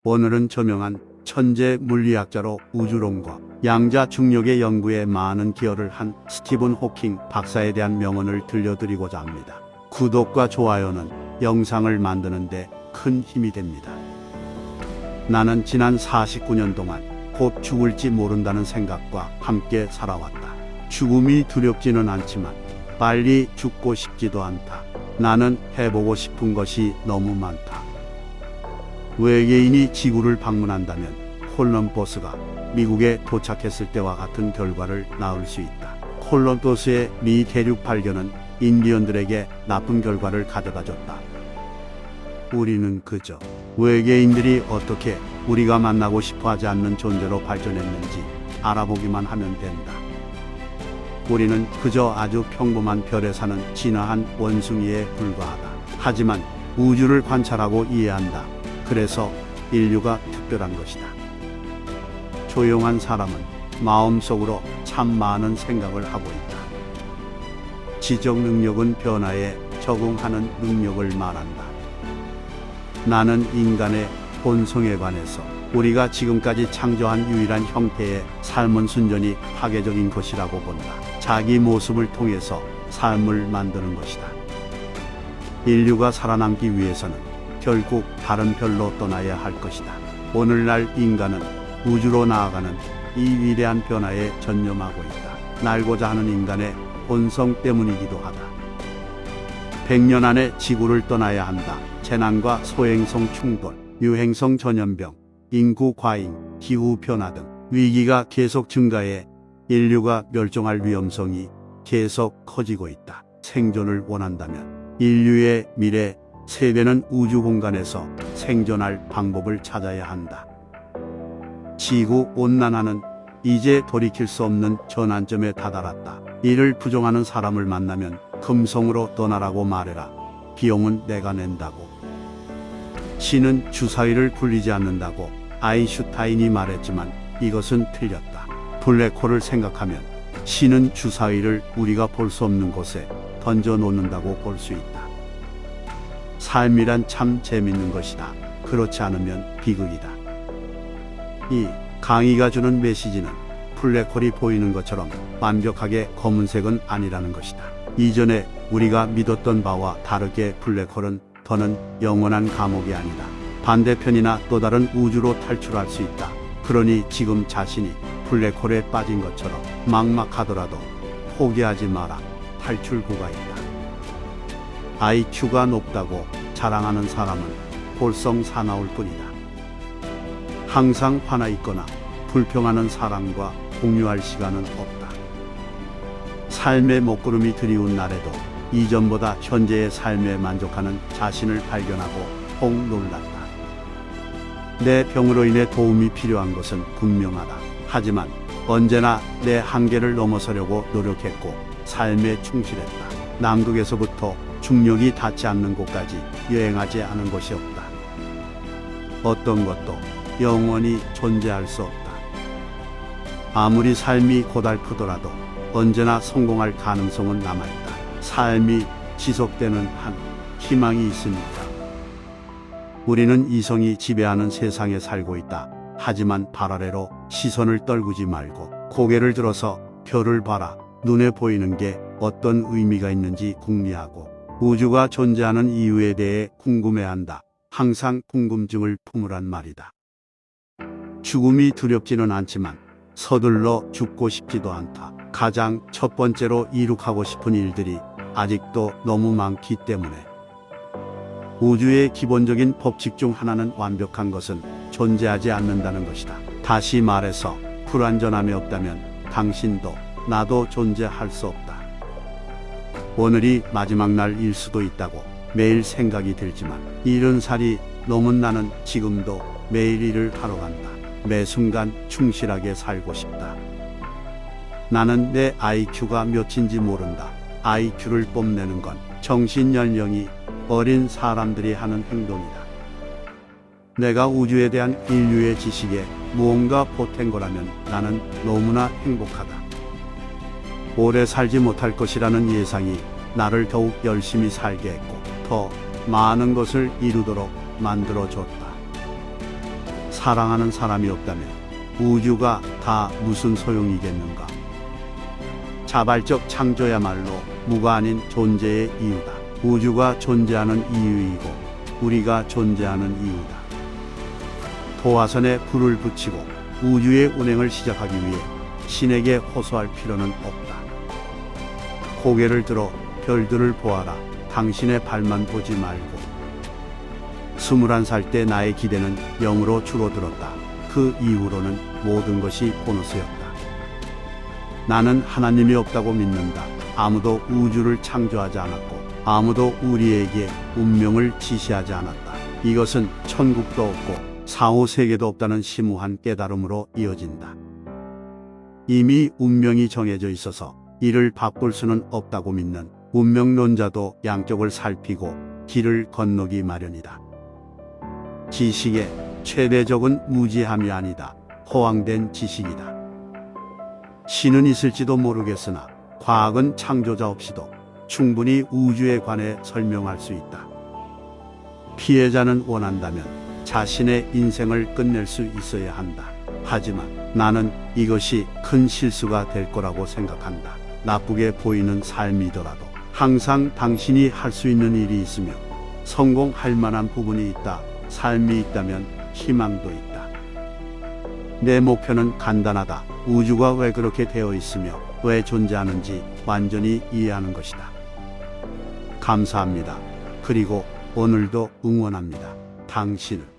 오늘은 저명한 천재 물리학자로 우주론과 양자 중력의 연구에 많은 기여를 한 스티븐 호킹 박사에 대한 명언을 들려드리고자 합니다. 구독과 좋아요는 영상을 만드는 데 큰 힘이 됩니다. 나는 지난 49년 동안 곧 죽을지 모른다는 생각과 함께 살아왔다. 죽음이 두렵지는 않지만 빨리 죽고 싶지도 않다. 나는 해보고 싶은 것이 너무 많다. 외계인이 지구를 방문한다면 콜럼버스가 미국에 도착했을 때와 같은 결과를 낳을 수 있다. 콜럼버스의 미 대륙 발견은 인디언들에게 나쁜 결과를 가져다 줬다. 우리는 그저 외계인들이 어떻게 우리가 만나고 싶어 하지 않는 존재로 발전했는지 알아보기만 하면 된다. 우리는 그저 아주 평범한 별에 사는 진화한 원숭이에 불과하다. 하지만 우주를 관찰하고 이해한다. 그래서 인류가 특별한 것이다. 조용한 사람은 마음속으로 참 많은 생각을 하고 있다. 지적 능력은 변화에 적응하는 능력을 말한다. 나는 인간의 본성에 관해서 우리가 지금까지 창조한 유일한 형태의 삶은 순전히 파괴적인 것이라고 본다. 자기 모습을 통해서 삶을 만드는 것이다. 인류가 살아남기 위해서는 결국 다른 별로 떠나야 할 것이다. 오늘날 인간은 우주로 나아가는 이 위대한 변화에 전념하고 있다. 날고자 하는 인간의 본성 때문이기도 하다. 100년 안에 지구를 떠나야 한다. 재난과 소행성 충돌, 유행성 전염병, 인구 과잉, 기후 변화 등 위기가 계속 증가해 인류가 멸종할 위험성이 계속 커지고 있다. 생존을 원한다면 인류의 미래 세대는 우주 공간에서 생존할 방법을 찾아야 한다. 지구 온난화는 이제 돌이킬 수 없는 전환점에 다다랐다. 이를 부정하는 사람을 만나면 금성으로 떠나라고 말해라. 비용은 내가 낸다고. 신은 주사위를 굴리지 않는다고 아인슈타인이 말했지만 이것은 틀렸다. 블랙홀을 생각하면 신은 주사위를 우리가 볼 수 없는 곳에 던져 놓는다고 볼 수 있다. 삶이란 참 재밌는 것이다. 그렇지 않으면 비극이다. 이 강의가 주는 메시지는 블랙홀이 보이는 것처럼 완벽하게 검은색은 아니라는 것이다. 이전에 우리가 믿었던 바와 다르게 블랙홀은 더는 영원한 감옥이 아니다. 반대편이나 또 다른 우주로 탈출할 수 있다. 그러니 지금 자신이 블랙홀에 빠진 것처럼 막막하더라도 포기하지 마라. 탈출구가 있다. IQ가 높다고 자랑하는 사람은 볼성 사나울 뿐이다. 항상 화나 있거나 불평하는 사람과 공유할 시간은 없다. 삶의 먹구름이 드리운 날에도 이전보다 현재의 삶에 만족하는 자신을 발견하고 혹 놀랐다. 내 병으로 인해 도움이 필요한 것은 분명하다. 하지만 언제나 내 한계를 넘어서려고 노력했고 삶에 충실했다. 남극에서부터 중력이 닿지 않는 곳까지 여행하지 않은 곳이 없다. 어떤 것도 영원히 존재할 수 없다. 아무리 삶이 고달프더라도 언제나 성공할 가능성은 남아있다. 삶이 지속되는 한 희망이 있으니까. 우리는 이성이 지배하는 세상에 살고 있다. 하지만 발 아래로 시선을 떨구지 말고 고개를 들어서 별을 봐라. 눈에 보이는 게 어떤 의미가 있는지 궁리하고 우주가 존재하는 이유에 대해 궁금해한다. 항상 궁금증을 품으란 말이다. 죽음이 두렵지는 않지만 서둘러 죽고 싶지도 않다. 가장 첫 번째로 이룩하고 싶은 일들이 아직도 너무 많기 때문에. 우주의 기본적인 법칙 중 하나는 완벽한 것은 존재하지 않는다는 것이다. 다시 말해서 불완전함이 없다면 당신도 나도 존재할 수 없다. 오늘이 마지막 날일 수도 있다고 매일 생각이 들지만 70살이 넘은 나는 지금도 매일 일을 하러 간다. 매 순간 충실하게 살고 싶다. 나는 내 IQ가 몇인지 모른다. IQ를 뽐내는 건 정신 연령이 어린 사람들이 하는 행동이다. 내가 우주에 대한 인류의 지식에 무언가 보탠 거라면 나는 너무나 행복하다. 오래 살지 못할 것이라는 예상이 나를 더욱 열심히 살게 했고 더 많은 것을 이루도록 만들어줬다. 사랑하는 사람이 없다면 우주가 다 무슨 소용이겠는가? 자발적 창조야말로 무가 아닌 존재의 이유다. 우주가 존재하는 이유이고 우리가 존재하는 이유다. 도화선에 불을 붙이고 우주의 운행을 시작하기 위해 신에게 호소할 필요는 없다. 고개를 들어 별들을 보아라. 당신의 발만 보지 말고. 21살 때 나의 기대는 0으로 줄어들었다. 그 이후로는 모든 것이 보너스였다. 나는 하나님이 없다고 믿는다. 아무도 우주를 창조하지 않았고 아무도 우리에게 운명을 지시하지 않았다. 이것은 천국도 없고 사후세계도 없다는 심오한 깨달음으로 이어진다. 이미 운명이 정해져 있어서 이를 바꿀 수는 없다고 믿는 운명론자도 양쪽을 살피고 길을 건너기 마련이다. 지식의 최대적은 무지함이 아니다. 허황된 지식이다. 신은 있을지도 모르겠으나 과학은 창조자 없이도 충분히 우주에 관해 설명할 수 있다. 피해자는 원한다면 자신의 인생을 끝낼 수 있어야 한다. 하지만 나는 이것이 큰 실수가 될 거라고 생각한다. 나쁘게 보이는 삶이더라도 항상 당신이 할 수 있는 일이 있으며 성공할 만한 부분이 있다. 삶이 있다면 희망도 있다. 내 목표는 간단하다. 우주가 왜 그렇게 되어 있으며 왜 존재하는지 완전히 이해하는 것이다. 감사합니다. 그리고 오늘도 응원합니다. 당신을.